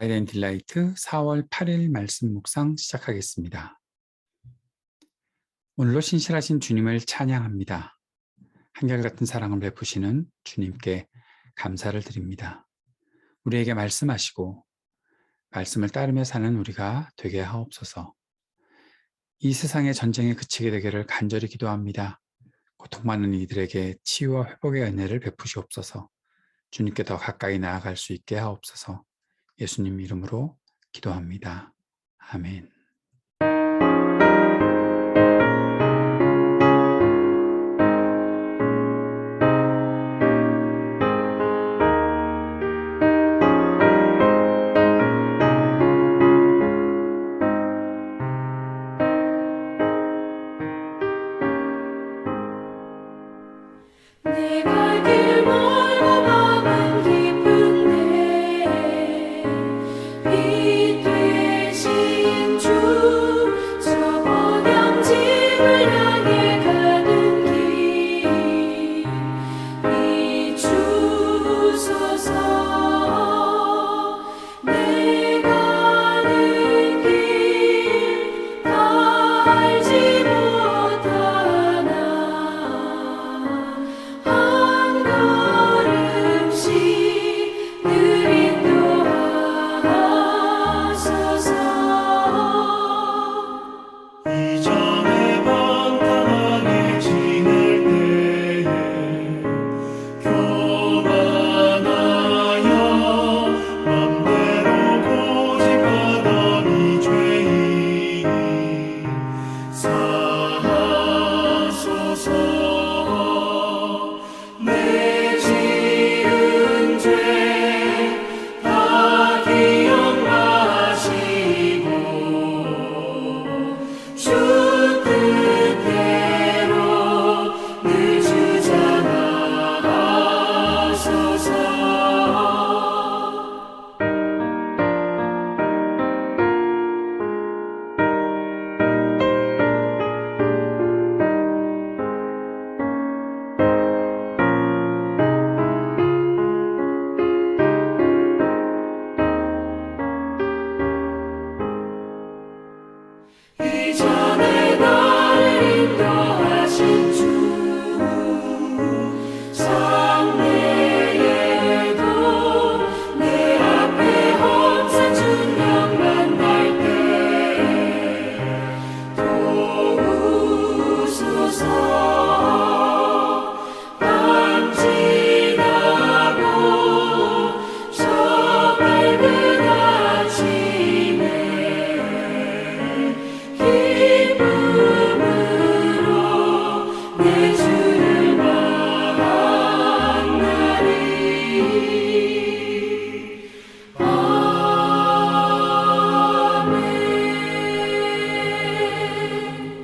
가이드 앤 딜라이트 4월 8일 말씀 묵상 시작하겠습니다. 오늘도 신실하신 주님을 찬양합니다. 한결같은 사랑을 베푸시는 주님께 감사를 드립니다. 우리에게 말씀하시고 말씀을 따르며 사는 우리가 되게 하옵소서. 이 세상의 전쟁이 그치게 되기를 간절히 기도합니다. 고통받는 이들에게 치유와 회복의 은혜를 베푸시옵소서. 주님께 더 가까이 나아갈 수 있게 하옵소서. 예수님 이름으로 기도합니다. 아멘. 내 갈 길 멀고 마음은 기쁜데 빛 되신 주 저 번영집을 향해 가는 길 비추소서. 내 가는 길 다 알지 못하나 한 걸음씩 늘 인도하소서. 이전에 방탕하게 지낼 때에 교만하여 맘대로 고집하던 이 죄인 사하소서. 내 지은 죄 다 기억나시고 주 뜻대로 늘 주장하소서. 이전에 나를 인도하신 주 장래에도 내 앞에 험산 중령 만날 때 도우소서. 밤 지나고 저 밝은 아침에 기쁨으로 내 주를 만나리. 아멘.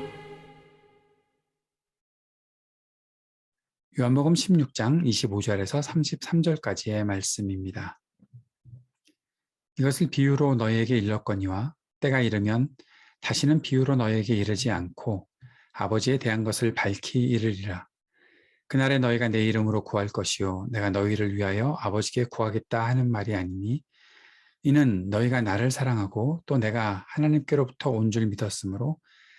요한복음 16장 25절에서 33절까지의 말씀입니다. 이것을 비유로 너희에게 일렀거니와 때가 이르면 다시는 비유로 너희에게 이르지 않고 아버지에 대한 것을 밝히 이르리라. 그날에 너희가 내 이름으로 구할 것이요 내가 너희를 위하여 아버지께 구하겠다 하는 말이 아니니 이는 너희가 나를 사랑하고 또 내가 하나님께로부터 온 줄 믿었으므로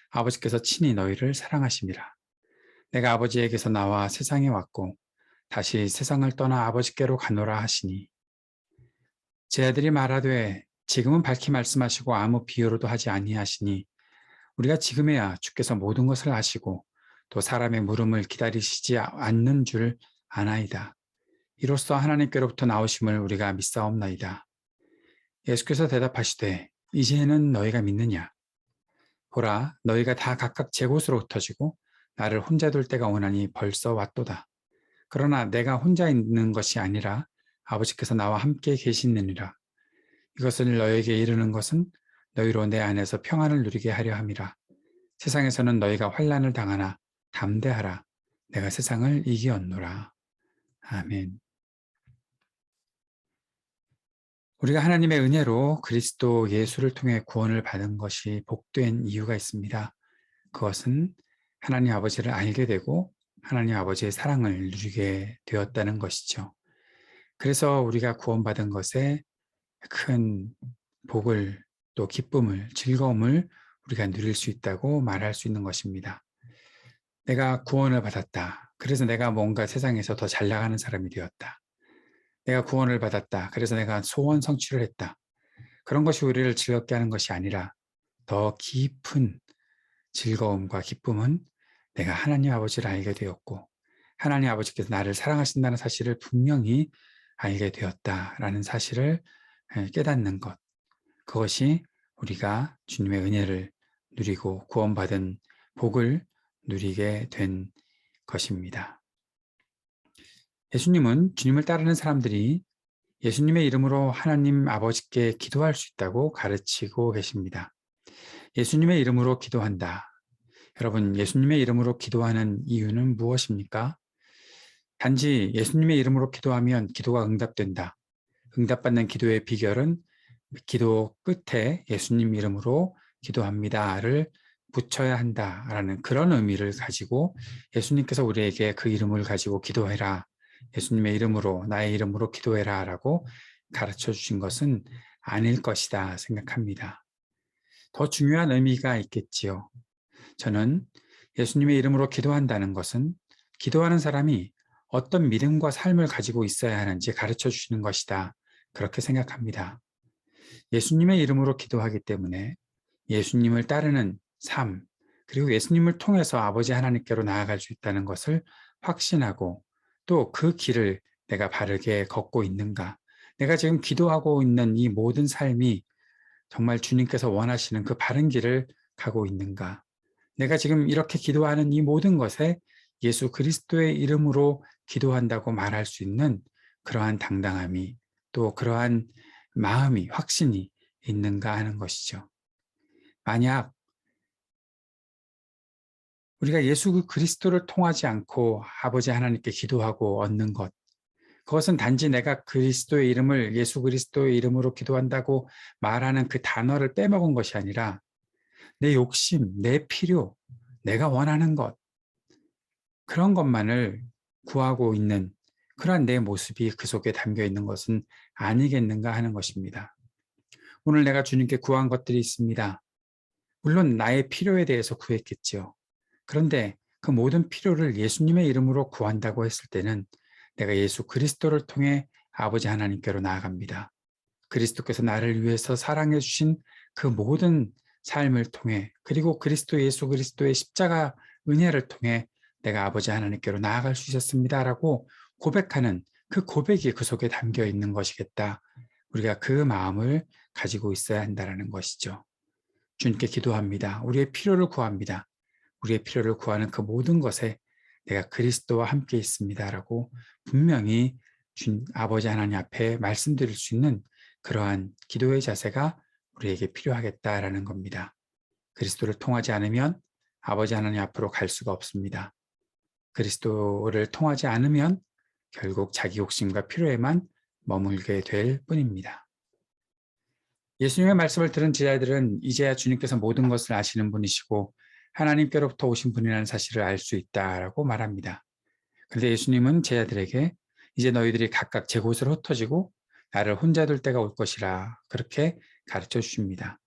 아버지께서 친히 너희를 사랑하심이라. 내가 아버지에게서 나와 세상에 왔고 다시 세상을 떠나 아버지께로 가노라 하시니 제 아들이 말하되 지금은 밝히 말씀하시고 아무 비유로도 하지 아니하시니 우리가 지금에야 주께서 모든 것을 아시고 또 사람의 물음을 기다리시지 않는 줄 아나이다. 이로써 하나님께로부터 나오심을 우리가 믿사옵나이다. 예수께서 대답하시되 이제는 너희가 믿느냐? 보라 너희가 다 각각 제 곳으로 흩어지고 나를 혼자 둘 때가 오나니 벌써 왔도다. 그러나 내가 혼자 있는 것이 아니라 아버지께서 나와 함께 계시느니라. 이것을 너희에게 이르는 것은 너희로 내 안에서 평안을 누리게 하려 함이라. 세상에서는 너희가 환난을 당하나 담대하라. 내가 세상을 이기었노라. 아멘. 우리가 하나님의 은혜로 그리스도 예수를 통해 구원을 받은 것이 복된 이유가 있습니다. 그것은 하나님 아버지를 알게 되고 하나님 아버지의 사랑을 누리게 되었다는 것이죠. 그래서 우리가 구원받은 것에 큰 복을 또 기쁨을, 즐거움을 우리가 누릴 수 있다고 말할 수 있는 것입니다. 내가 구원을 받았다. 그래서 내가 뭔가 세상에서 더 잘 나가는 사람이 되었다. 내가 구원을 받았다. 그래서 내가 소원 성취를 했다. 그런 것이 우리를 즐겁게 하는 것이 아니라 더 깊은 즐거움과 기쁨은 내가 하나님 아버지를 알게 되었고 하나님 아버지께서 나를 사랑하신다는 사실을 분명히 알게 되었다라는 사실을 깨닫는 것. 그것이 우리가 주님의 은혜를 누리고 구원받은 복을 누리게 된 것입니다. 예수님은 주님을 따르는 사람들이 예수님의 이름으로 하나님 아버지께 기도할 수 있다고 가르치고 계십니다. 예수님의 이름으로 기도한다. 여러분, 예수님의 이름으로 기도하는 이유는 무엇입니까? 단지 예수님의 이름으로 기도하면 기도가 응답된다. 응답받는 기도의 비결은 기도 끝에 예수님 이름으로 기도합니다를 붙여야 한다라는 그런 의미를 가지고 예수님께서 우리에게 그 이름을 가지고 기도해라. 예수님의 이름으로 나의 이름으로 기도해라 라고 가르쳐 주신 것은 아닐 것이다 생각합니다. 더 중요한 의미가 있겠지요. 저는 예수님의 이름으로 기도한다는 것은 기도하는 사람이 어떤 믿음과 삶을 가지고 있어야 하는지 가르쳐 주시는 것이다. 그렇게 생각합니다. 예수님의 이름으로 기도하기 때문에 예수님을 따르는 삶, 그리고 예수님을 통해서 아버지 하나님께로 나아갈 수 있다는 것을 확신하고 또 그 길을 내가 바르게 걷고 있는가? 내가 지금 기도하고 있는 이 모든 삶이 정말 주님께서 원하시는 그 바른 길을 가고 있는가? 내가 지금 이렇게 기도하는 이 모든 것에 예수 그리스도의 이름으로 기도한다고 말할 수 있는 그러한 당당함이 또 그러한 마음이, 확신이 있는가 하는 것이죠. 만약 우리가 예수 그리스도를 통하지 않고 아버지 하나님께 기도하고 얻는 것, 그것은 단지 내가 그리스도의 이름을 예수 그리스도의 이름으로 기도한다고 말하는 그 단어를 빼먹은 것이 아니라 내 욕심, 내 필요, 내가 원하는 것, 그런 것만을 구하고 있는 그러한 내 모습이 그 속에 담겨 있는 것은 아니겠는가 하는 것입니다. 오늘 내가 주님께 구한 것들이 있습니다. 물론 나의 필요에 대해서 구했겠지요. 그런데 그 모든 필요를 예수님의 이름으로 구한다고 했을 때는 내가 예수 그리스도를 통해 아버지 하나님께로 나아갑니다. 그리스도께서 나를 위해서 사랑해 주신 그 모든 삶을 통해 그리고 그리스도 예수 그리스도의 십자가 은혜를 통해 내가 아버지 하나님께로 나아갈 수 있었습니다라고 고백하는 그 고백이 그 속에 담겨 있는 것이겠다. 우리가 그 마음을 가지고 있어야 한다는 것이죠. 주님께 기도합니다. 우리의 필요를 구합니다. 우리의 필요를 구하는 그 모든 것에 내가 그리스도와 함께 있습니다라고 분명히 아버지 하나님 앞에 말씀드릴 수 있는 그러한 기도의 자세가 우리에게 필요하겠다라는 겁니다. 그리스도를 통하지 않으면 아버지 하나님 앞으로 갈 수가 없습니다. 그리스도를 통하지 않으면 결국 자기 욕심과 필요에만 머물게 될 뿐입니다. 예수님의 말씀을 들은 제자들은 이제야 주님께서 모든 것을 아시는 분이시고 하나님께로부터 오신 분이라는 사실을 알 수 있다라고 말합니다. 그런데 예수님은 제자들에게 이제 너희들이 각각 제 곳으로 흩어지고 나를 혼자 둘 때가 올 것이라 그렇게 가르쳐 주십니다.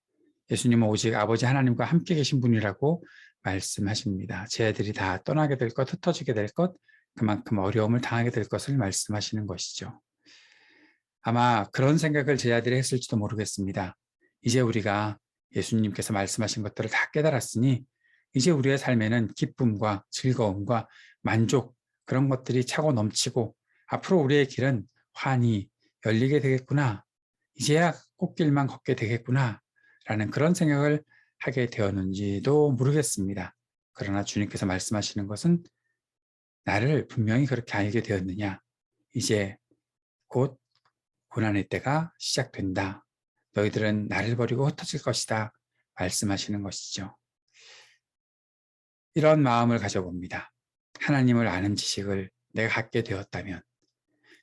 예수님은 오직 아버지 하나님과 함께 계신 분이라고 말씀하십니다. 제자들이 다 떠나게 될 것, 흩어지게 될 것, 그만큼 어려움을 당하게 될 것을 말씀하시는 것이죠. 아마 그런 생각을 제자들이 했을지도 모르겠습니다. 이제 우리가 예수님께서 말씀하신 것들을 다 깨달았으니 이제 우리의 삶에는 기쁨과 즐거움과 만족 그런 것들이 차고 넘치고 앞으로 우리의 길은 환히 열리게 되겠구나. 이제야 꽃길만 걷게 되겠구나. 라는 그런 생각을 하게 되었는지도 모르겠습니다. 그러나 주님께서 말씀하시는 것은 나를 분명히 그렇게 알게 되었느냐. 이제 곧 고난의 때가 시작된다. 너희들은 나를 버리고 흩어질 것이다. 말씀하시는 것이죠. 이런 마음을 가져봅니다. 하나님을 아는 지식을 내가 갖게 되었다면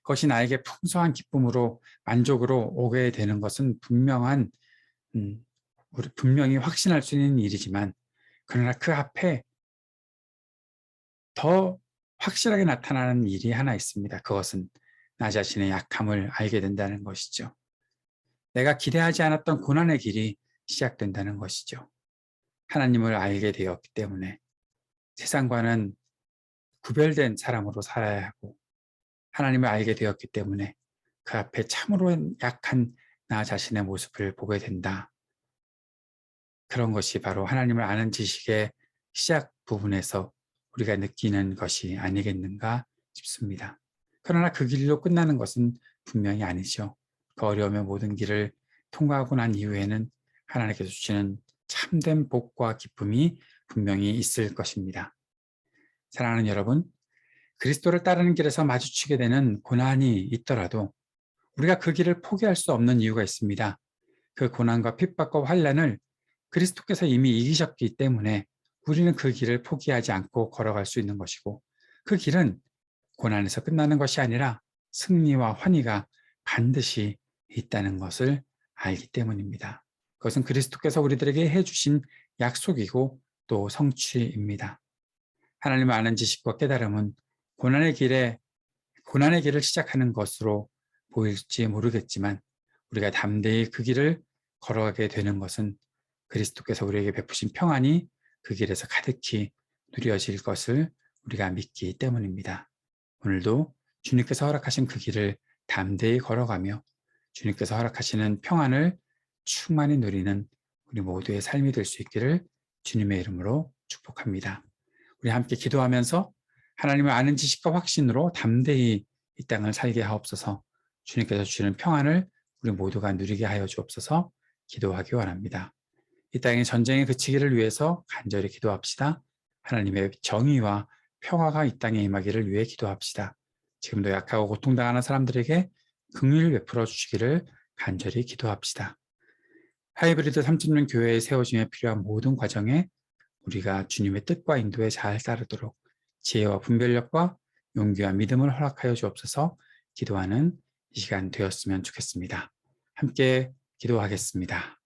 그것이 나에게 풍성한 기쁨으로 만족으로 오게 되는 것은 분명히 확신할 수 있는 일이지만 그러나 그 앞에 더 확실하게 나타나는 일이 하나 있습니다. 그것은 나 자신의 약함을 알게 된다는 것이죠. 내가 기대하지 않았던 고난의 길이 시작된다는 것이죠. 하나님을 알게 되었기 때문에 세상과는 구별된 사람으로 살아야 하고 하나님을 알게 되었기 때문에 그 앞에 참으로 약한 나 자신의 모습을 보게 된다. 그런 것이 바로 하나님을 아는 지식의 시작 부분에서 우리가 느끼는 것이 아니겠는가 싶습니다. 그러나 그 길로 끝나는 것은 분명히 아니죠. 그 어려움의 모든 길을 통과하고 난 이후에는 하나님께서 주시는 참된 복과 기쁨이 분명히 있을 것입니다. 사랑하는 여러분, 그리스도를 따르는 길에서 마주치게 되는 고난이 있더라도 우리가 그 길을 포기할 수 없는 이유가 있습니다. 그 고난과 핍박과 환난을 그리스도께서 이미 이기셨기 때문에 우리는 그 길을 포기하지 않고 걸어갈 수 있는 것이고 그 길은 고난에서 끝나는 것이 아니라 승리와 환희가 반드시 있다는 것을 알기 때문입니다. 그것은 그리스도께서 우리들에게 해주신 약속이고 또 성취입니다. 하나님을 아는 지식과 깨달음은 고난의 길을 시작하는 것으로 보일지 모르겠지만 우리가 담대히 그 길을 걸어가게 되는 것은 그리스도께서 우리에게 베푸신 평안이 그 길에서 가득히 누려질 것을 우리가 믿기 때문입니다. 오늘도 주님께서 허락하신 그 길을 담대히 걸어가며 주님께서 허락하시는 평안을 충만히 누리는 우리 모두의 삶이 될 수 있기를 주님의 이름으로 축복합니다. 우리 함께 기도하면서 하나님을 아는 지식과 확신으로 담대히 이 땅을 살게 하옵소서. 주님께서 주시는 평안을 우리 모두가 누리게 하여 주옵소서. 기도하기 원합니다. 이 땅의 전쟁이 그치기를 위해서 간절히 기도합시다. 하나님의 정의와 평화가 이 땅에 임하기를 위해 기도합시다. 지금도 약하고 고통당하는 사람들에게 긍휼을 베풀어 주시기를 간절히 기도합시다. 하이브리드 3.0 교회의 세워짐에 필요한 모든 과정에 우리가 주님의 뜻과 인도에 잘 따르도록 지혜와 분별력과 용기와 믿음을 허락하여 주옵소서. 기도하는 이 시간 되었으면 좋겠습니다. 함께 기도하겠습니다.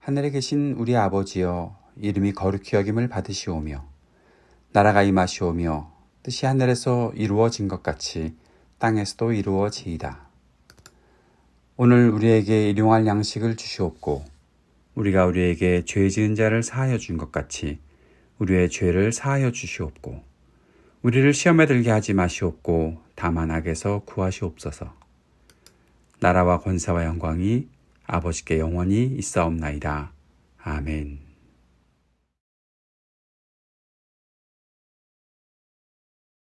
하늘에 계신 우리 아버지여, 이름이 거룩히 여김을 받으시오며 나라가 임하시오며 뜻이 하늘에서 이루어진 것 같이 땅에서도 이루어지이다. 오늘 우리에게 일용할 양식을 주시옵고 우리가 우리에게 죄 지은 자를 사하여 준 것 같이 우리의 죄를 사하여 주시옵고 우리를 시험에 들게 하지 마시옵고 다만 악에서 구하시옵소서. 나라와 권세와 영광이 아버지께 영원히 있사옵나이다. 아멘.